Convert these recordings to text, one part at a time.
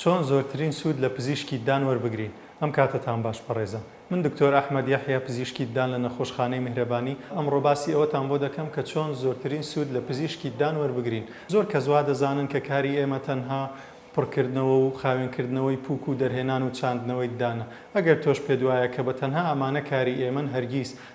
چۆن زۆرترین سوود لە پزیشکی دان وەربگرین. ئەم کاتتان باش بەڕێزە. من دکتۆر ئەحمەد یەحیا پزیشکی دان لە نەخۆشخانەی میهرەبانی ئەمڕۆ باسی ئەوەتان بۆ دەکەم کە چۆن زۆرترین سوود لە پزیشکی دان وەربگرین. زۆر کەس وا دەزانن کە کاری ئێمە تەنها پڕکردنەوە و خاوێنکردنەوەی پووک و دەرهێنان و چاندنەوەی دانە. ئەگەر تۆش پێت وایە کە بە تەنها ئەمانە کاری ئێمەن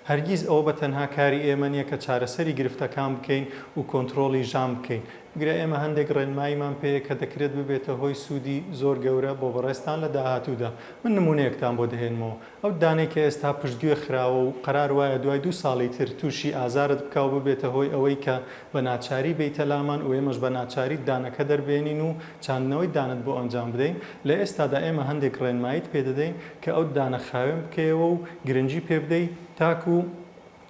هەرگیز ئەوە بە تەنها کاری ئێمە نییە کە چارەسەری گرفتەکان بکەین و کۆنتترۆلی ژام بکەین. گرە ئێمە هەندێک ڕێنماییمان پێەیە کە دەکرێت ببێتە هۆی سوودی زۆر گەورە بۆ بەڕێستان لە داهاتوودا. من نمونەیەکتان بۆ دەهێنمەوە. ئەو دانەی کە ئێستا پشتگوێ خراوە و قەرار وایە دوای 2 ساڵی تر تووشی ئازارت بکە و ببێتە هۆی ئەوەی کە بە ناچاری بیتە لامان و ئێمەش بە ناچاری دانەکە دەربێنین و چاندنەوەی دانت بۆ ئەنجام بدەین. لە ئێستادا ئێمە هەندێک ڕێنماییت پێدەدەین کە ئەو دانە خاوێن بکەیەوە و گرنگی پێ بدەیت تاکو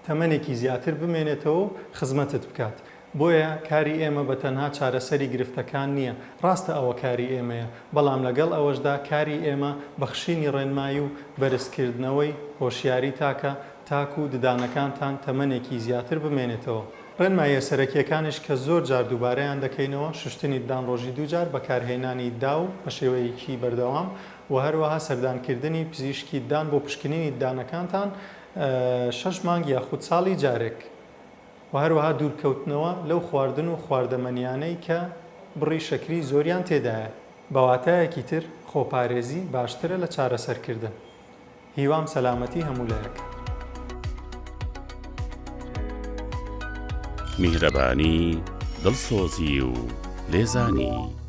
تەمەنێکی زیاتر بمێنێتەوە و خزمەتت بکات. بۆیە کاری ئێمە بە تەنها چارەسەری گرفتەکان نییە. ڕاستە ئەوە کاری ئێمەیە، بەڵام لەگەڵ ئەوەشدا کاری ئێمە بەخشینی ڕێنمایی و بەرزکردنەوەی هۆشیاری تاکو ددانەکانتان تەمەنێکی زیاتر بمێنێتەوە. ڕێنماییە سەرەکیەکانش کە زۆر جار دووبارەیان دەکەینەوە شوشتنی دان ڕۆژی 2 جار بەکارهێنانی دا و بە شێوەیەکی بەردەوام و هەروەها سەردانکردنی پزیشکی دان بۆ پشکنینی دانەکانتان 6 مانگ یاخود ساڵی جارێک. و هەروەها دوورکەوتنەوە لەو خواردن و خواردەمەنیانەی کە بڕی شەکری زۆریان تێدایە. بەواتایەکی تر خۆپارێزی باشترە لە چارەسەرکردن. هیوام سەلامەتی هەموو لایەک. میهرەبانی، دڵسۆزی و لێزانی.